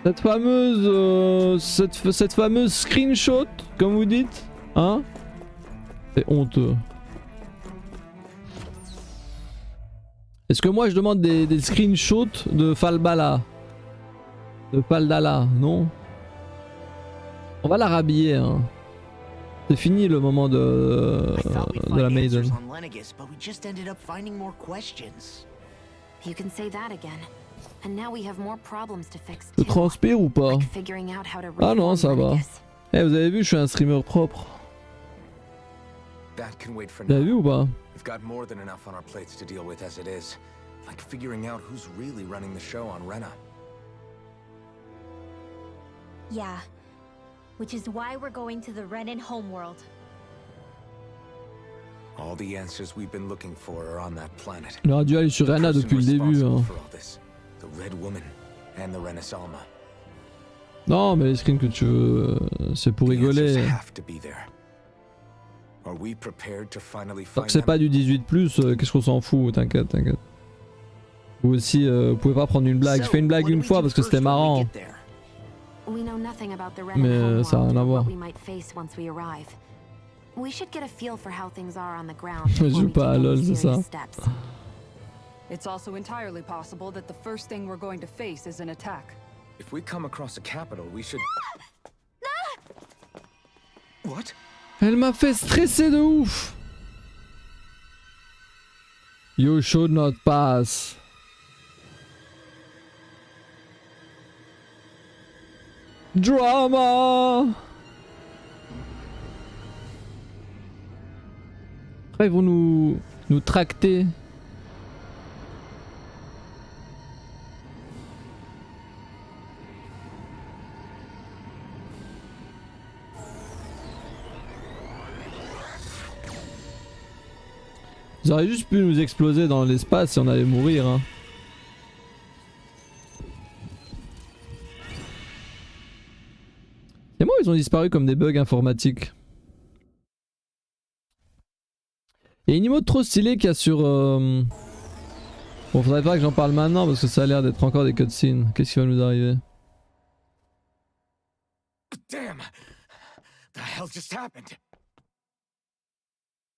[SPEAKER 1] cette fameuse screenshot, comme vous dites, hein? C'est honteux. Est-ce que moi je demande des screenshots de Falbala? De Faldala, non? On va la rhabiller, hein. C'est fini le moment de la Maiden. Tu transpires ou pas? Ah non, ça va. Eh, vous avez vu, je suis un streamer propre. Vous avez vu ou pas?
[SPEAKER 2] We've got more than enough on our plates to deal with as it is, like figuring out who's really running the show on Rena.
[SPEAKER 3] Yeah, which is why we're going to the Renan homeworld.
[SPEAKER 2] All the answers we've been looking for are on that planet.
[SPEAKER 1] Il aurait dû aller sur Rena depuis le début. Hein.
[SPEAKER 2] The Red Woman and the Renaissama.
[SPEAKER 1] Non, mais les screens que tu veux, c'est pour rigoler. Tant que c'est pas du 18+, qu'est-ce qu'on s'en fout, t'inquiète. Vous aussi, vous pouvez pas prendre une blague. Je fais une blague une fois parce que c'était marrant. Mais ça a rien à voir. Je joue pas à LOL, c'est ça.
[SPEAKER 4] It's also entirely possible that the first thing we're going to face is an attack.
[SPEAKER 2] If we come across a capital, we should... What?
[SPEAKER 1] Elle m'a fait stresser de ouf. You should not pass. Drama. Après ils vont nous tracter. Ils auraient juste pu nous exploser dans l'espace et on allait mourir, hein. Et moi ils ont disparu comme des bugs informatiques. Il y a une emote trop stylée qu'il y a sur... Bon, faudrait pas que j'en parle maintenant parce que ça a l'air d'être encore des cutscenes. Qu'est-ce qui va nous arriver?
[SPEAKER 2] Damn! The hell just happened?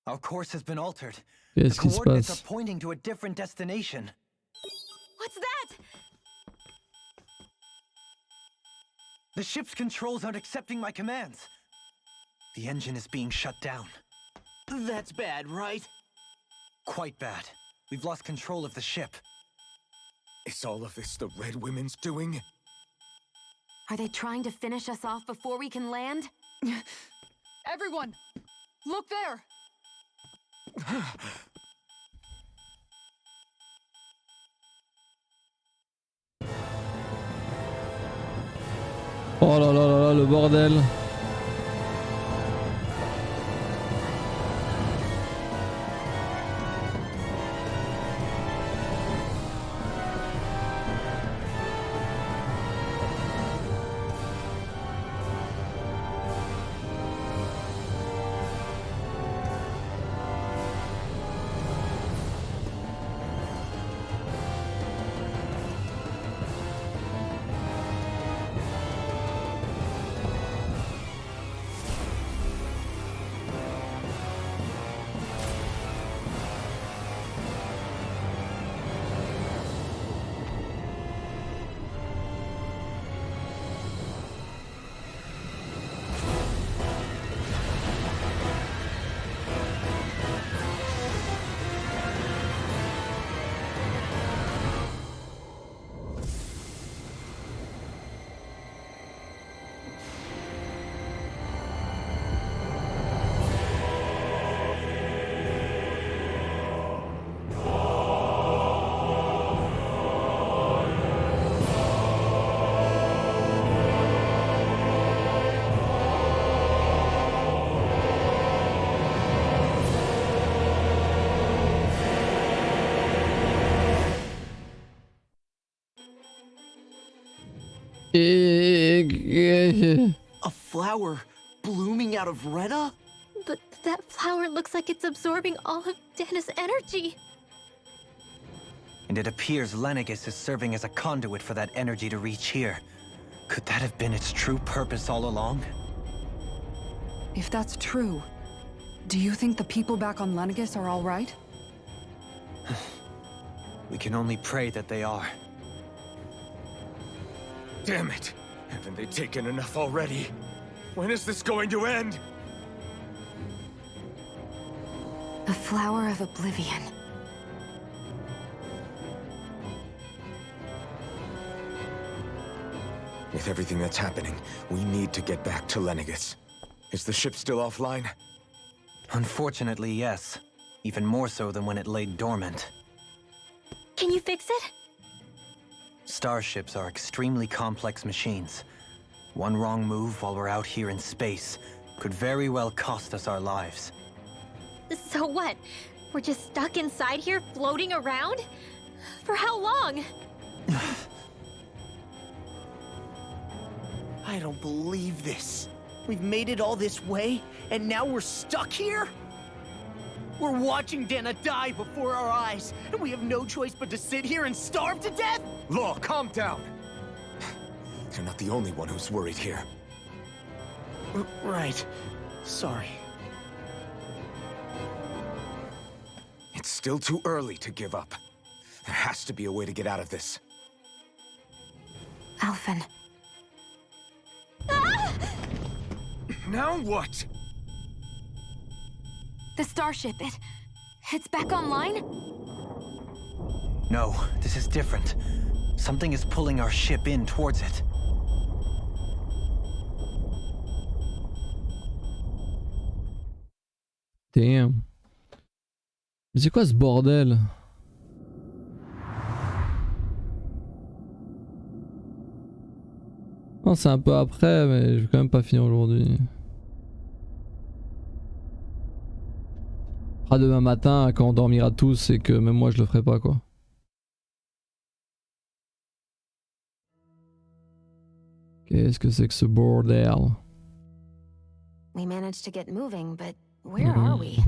[SPEAKER 5] Our course has been altered.
[SPEAKER 1] Qu'est-ce
[SPEAKER 5] The
[SPEAKER 1] qui se
[SPEAKER 5] coordinates
[SPEAKER 1] passe?
[SPEAKER 5] are pointing to a different destination.
[SPEAKER 3] What's that?
[SPEAKER 5] The ship's controls aren't accepting my commands. The engine is being shut down.
[SPEAKER 6] That's bad, right?
[SPEAKER 5] Quite bad. We've lost control of the ship.
[SPEAKER 2] Is all of this the Red Women's doing?
[SPEAKER 8] Are they trying to finish us off before we can land?
[SPEAKER 4] Everyone! Look there!
[SPEAKER 1] Oh là là là là, le bordel.
[SPEAKER 6] A flower blooming out of Rena?
[SPEAKER 3] But that flower looks like it's absorbing all of Dana's energy.
[SPEAKER 5] And it appears Lenegis is serving as a conduit for that energy to reach here. Could that have been its true purpose all along?
[SPEAKER 4] If that's true, do you think the people back on Lenegis are all right?
[SPEAKER 5] We can only pray that they are.
[SPEAKER 2] Damn it! Haven't they taken enough already? When is this going to end?
[SPEAKER 8] The Flower of Oblivion.
[SPEAKER 2] With everything that's happening, we need to get back to Lenegis. Is the ship still offline?
[SPEAKER 5] Unfortunately, yes. Even more so than when it lay dormant.
[SPEAKER 3] Can you fix it?
[SPEAKER 5] Starships are extremely complex machines. One wrong move while we're out here in space could very well cost us our lives.
[SPEAKER 3] So what? We're just stuck inside here, floating around? For how long?
[SPEAKER 6] I don't believe this. We've made it all this way, and now we're stuck here? We're watching Dana die before our eyes, and we have no choice but to sit here and starve to death?
[SPEAKER 2] Law, calm down! You're not the only one who's worried here.
[SPEAKER 6] Right. Sorry.
[SPEAKER 2] It's still too early to give up. There has to be a way to get out of this.
[SPEAKER 8] Alphen.
[SPEAKER 2] Now what?
[SPEAKER 8] The starship, it's back online?
[SPEAKER 5] No, this is different. Something is pulling our ship in towards it.
[SPEAKER 1] Damn. Mais c'est quoi ce bordel? Non, c'est un peu après, mais je vais quand même pas finir aujourd'hui. Ah, demain matin, quand on dormira tous, et que même moi je le ferai pas, quoi. Qu'est-ce que c'est que ce bordel?
[SPEAKER 8] We managed to get moving, but where are we?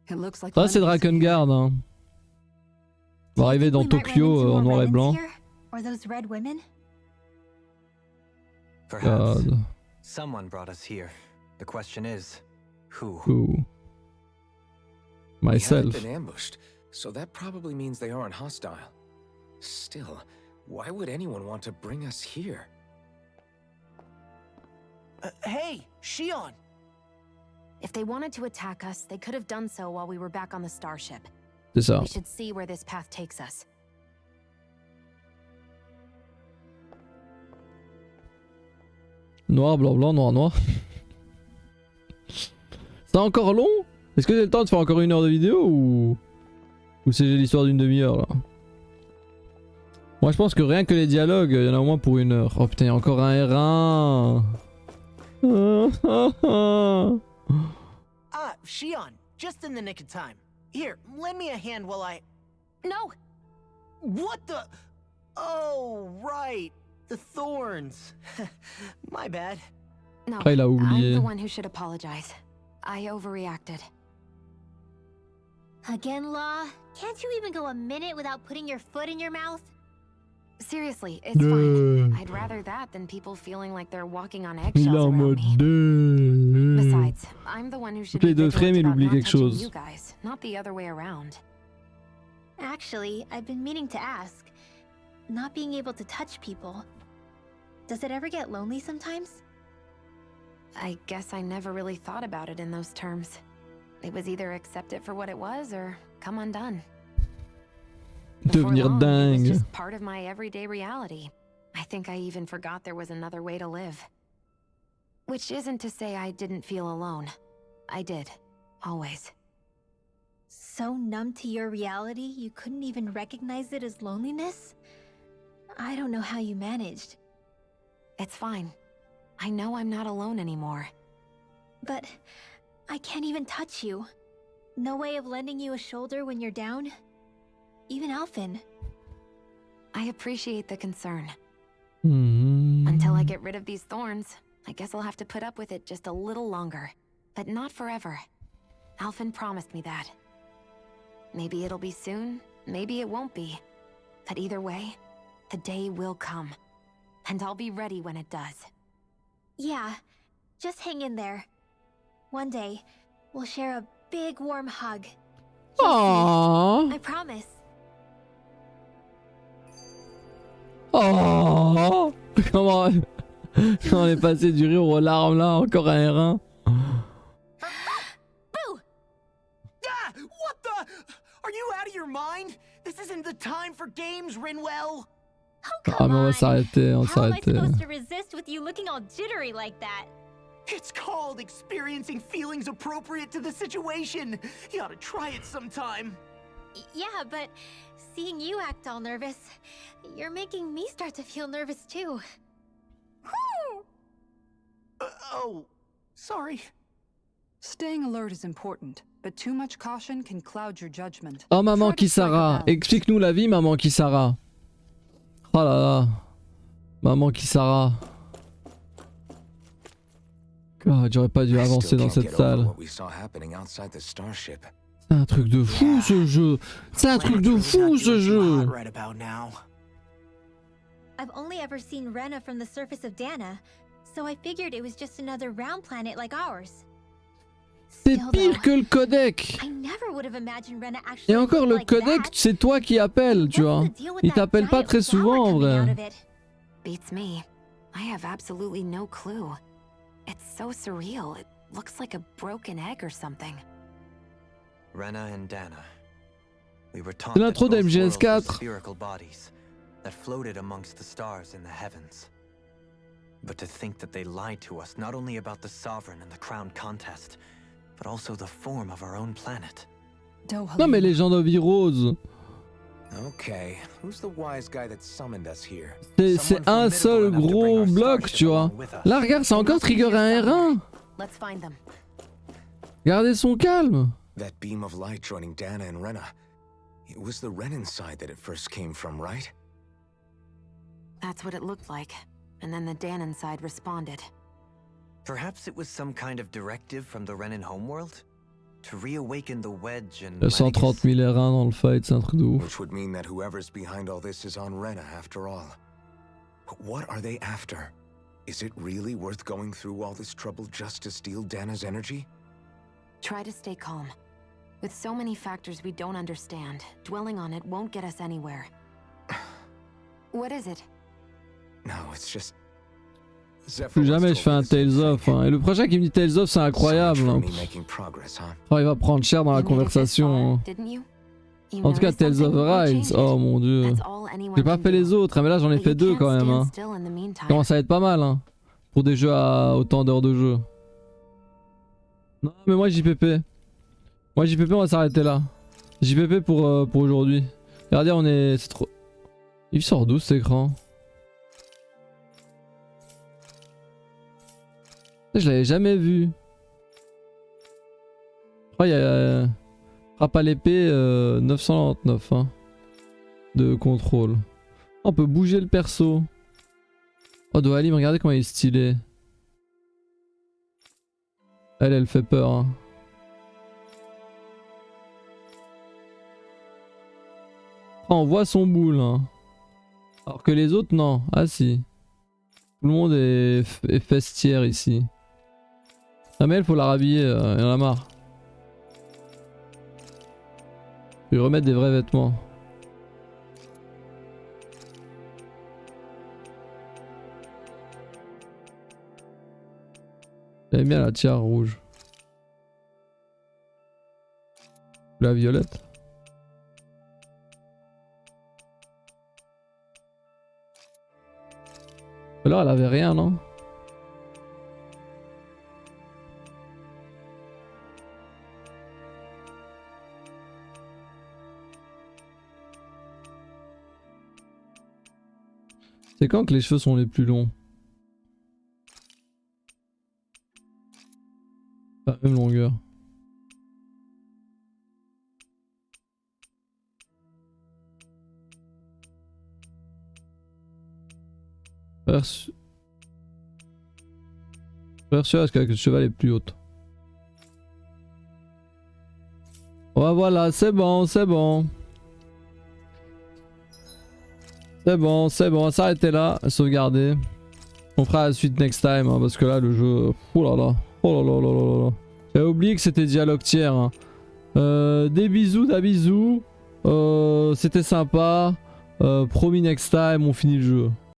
[SPEAKER 4] It looks like
[SPEAKER 1] Ça, c'est Drakengard, hein. On va arriver dans Tokyo en noir et blanc.
[SPEAKER 3] Or those red women?
[SPEAKER 5] Perhaps.
[SPEAKER 1] God.
[SPEAKER 5] Someone brought us here. The question is, who?
[SPEAKER 1] Who? Myself.
[SPEAKER 2] We haven't been ambushed, so that probably means they aren't hostile. Still, why would anyone want to bring us here?
[SPEAKER 6] Hey, Shion!
[SPEAKER 8] If they wanted to attack us, they could have done so while we were back on the starship.
[SPEAKER 1] C'est ça.
[SPEAKER 8] We should see where this path takes us.
[SPEAKER 1] Noir, blanc, blanc, noir, noir. C'est encore long? Est-ce que j'ai le temps de faire encore 1 heure de vidéo ou c'est l'histoire d'une demi-heure là? Moi je pense que rien que les dialogues, il y en a au moins pour 1 heure. Oh putain, il y a encore un R1.
[SPEAKER 6] Ah, Shion, just in the nick of time. Here, lend me a hand while I...
[SPEAKER 8] No!
[SPEAKER 6] What the... Oh, right. The thorns. My bad.
[SPEAKER 8] No,
[SPEAKER 1] Ah, il a
[SPEAKER 8] I'm
[SPEAKER 1] oublié.
[SPEAKER 8] the one who should apologize. I overreacted.
[SPEAKER 3] Again, Law? Can't you even go a minute without putting your foot in your mouth?
[SPEAKER 8] Seriously, it's fine. I'd rather that than people feeling like they're walking on eggshells around me. Besides, I'm the one who should be
[SPEAKER 1] Les deux
[SPEAKER 8] vigilant
[SPEAKER 1] frames, il
[SPEAKER 8] about
[SPEAKER 1] oublie
[SPEAKER 8] not
[SPEAKER 1] quelque
[SPEAKER 8] touching
[SPEAKER 1] chose.
[SPEAKER 8] you guys, not the other way around.
[SPEAKER 3] Actually, I've been meaning to ask. Not being able to touch people, does it ever get lonely sometimes?
[SPEAKER 8] I guess I never really thought about it in those terms. It was either accept it for what it was or come undone. Before
[SPEAKER 1] Devenir
[SPEAKER 8] long, it was
[SPEAKER 1] dingue.
[SPEAKER 8] just part of my everyday reality. I think I even forgot there was another way to live. Which isn't to say I didn't feel alone. I did. Always.
[SPEAKER 3] So numb to your reality, you couldn't even recognize it as loneliness? I don't know how you managed.
[SPEAKER 8] It's fine. I know I'm not alone anymore.
[SPEAKER 3] But I can't even touch you. No way of lending you a shoulder when you're down? Even Alphen.
[SPEAKER 8] I appreciate the concern.
[SPEAKER 1] Mhm.
[SPEAKER 8] get rid of these thorns, I guess I'll have to put up with it just a little longer. But not forever. Alphen promised me that. Maybe it'll be soon, maybe it won't be. But either way, the day will come. And I'll be ready when it does.
[SPEAKER 3] Yeah, just hang in there. One day, we'll share a big warm hug.
[SPEAKER 1] Oh.
[SPEAKER 3] I promise.
[SPEAKER 1] Oh. Comment on est passé du rire aux larmes là, encore un rein.
[SPEAKER 6] Boo! Ah! What the? Are you out of your mind? This isn't the time for games, Rinwell.
[SPEAKER 1] Ah mais on va s'arrêter, on va
[SPEAKER 3] How am I
[SPEAKER 1] s'arrêter.
[SPEAKER 3] supposed to resist with you looking all jittery like that?
[SPEAKER 6] It's called experiencing feelings appropriate to the situation. You ought to try it sometime.
[SPEAKER 3] Yeah, but seeing you act all nervous, you're making me start to feel nervous too.
[SPEAKER 6] Oh, sorry.
[SPEAKER 4] Staying alert is important, but too much caution can cloud your judgment.
[SPEAKER 1] Oh maman
[SPEAKER 4] Try to strike a
[SPEAKER 1] Kisara,
[SPEAKER 4] balance.
[SPEAKER 1] explique-nous la vie maman Kisara. Oh là là, maman Kisara. God, j'aurais pas dû avancer dans cette salle. C'est un truc de fou ce jeu. C'est un truc de fou ce jeu.
[SPEAKER 6] Right about now.
[SPEAKER 3] I've only ever seen Rena from the surface of Dana, so I figured it was just another round planet like ours.
[SPEAKER 1] C'est
[SPEAKER 3] Still,
[SPEAKER 1] pire
[SPEAKER 3] though,
[SPEAKER 1] que le codec.
[SPEAKER 3] I never would have imagined Rena actually
[SPEAKER 1] Et encore
[SPEAKER 3] looked
[SPEAKER 1] le
[SPEAKER 3] like
[SPEAKER 1] codec,
[SPEAKER 3] that.
[SPEAKER 1] c'est toi qui appelles, tu vois.
[SPEAKER 3] What's the deal with
[SPEAKER 1] Il
[SPEAKER 3] that
[SPEAKER 1] t'appelle pas
[SPEAKER 3] giant
[SPEAKER 1] très
[SPEAKER 3] flower
[SPEAKER 1] souvent en
[SPEAKER 3] coming out
[SPEAKER 1] vrai.
[SPEAKER 3] of it?
[SPEAKER 8] Beats me. I have absolutely no clue. It's so surreal. It looks like a broken egg or something.
[SPEAKER 5] Rena and Dana. We were taught
[SPEAKER 1] C'est
[SPEAKER 5] that
[SPEAKER 1] l'intro
[SPEAKER 5] both
[SPEAKER 1] d'MGS
[SPEAKER 5] worlds were
[SPEAKER 1] 4.
[SPEAKER 5] spherical bodies that floated amongst the stars in the heavens. But to think that they lied to us not only about the Sovereign and the Crown contest, but also the form of our own planet.
[SPEAKER 1] Non mais les gens d'Ovirose.
[SPEAKER 2] Okay, who's the wise guy that summoned us here?
[SPEAKER 1] C'est un seul gros bloc, tu vois. Là regarde, c'est encore trigger un R1.
[SPEAKER 8] Let's find them.
[SPEAKER 1] Gardez son calme.
[SPEAKER 2] That beam of light joining Dana and Rena. It was the Renan side that it first came from, right?
[SPEAKER 8] That's what it looked like. And then the Danon side responded.
[SPEAKER 5] Perhaps it was some kind of directive from the Renan homeworld? To reawaken the wedge and
[SPEAKER 1] Il y a 130 000 R1 dans le fight, c'est un truc de ouf.
[SPEAKER 2] Which would mean that whoever's behind all this is on Rena after all. But what are they after? Is it really worth going through all this trouble just to steal Dana's energy?
[SPEAKER 8] Try to stay calm. With so many factors we don't understand, dwelling on it won't get us anywhere. What is it?
[SPEAKER 2] No, it's just...
[SPEAKER 1] Plus jamais je fais un Tales of. Hein. Et le prochain qui me dit Tales of, c'est incroyable. Hein. Oh, il va prendre cher dans la conversation. Hein. En tout cas, Tales of Arise. Oh mon dieu. J'ai pas fait les autres, hein, mais là j'en ai fait 2 quand même. Hein. Ça commence à être pas mal. Hein, pour des jeux à autant d'heures de jeu. Non, mais moi JPP. Moi JPP, on va s'arrêter là. JPP pour aujourd'hui. Regardez, on est. C'est trop. Il sort d'où cet écran? Je l'avais jamais vu. Oh, il y a frappe à l'épée 999 hein, de contrôle. Oh, on peut bouger le perso. Oh, Doalim, regardez comment il est stylé. Elle fait peur. Hein. Oh, on voit son boule. Hein. Alors que les autres, non. Ah si. Tout le monde est festière ici. Ah mais elle faut la rhabiller, il en a marre. Je vais lui remettre des vrais vêtements. J'aime bien la tiare rouge. La violette. Là elle avait rien non? C'est quand que les cheveux sont les plus longs? Pas la même longueur. Persuade qu'avec le cheval est plus haute. Ouais, voilà, c'est bon, c'est bon. C'est bon, c'est bon, on va s'arrêter là, sauvegarder. On fera la suite next time, hein, parce que là le jeu... Oh là là, oh là là là là là. J'avais oublié que c'était dialogue tiers. Hein. Des bisous, C'était sympa. Promis next time, on finit le jeu.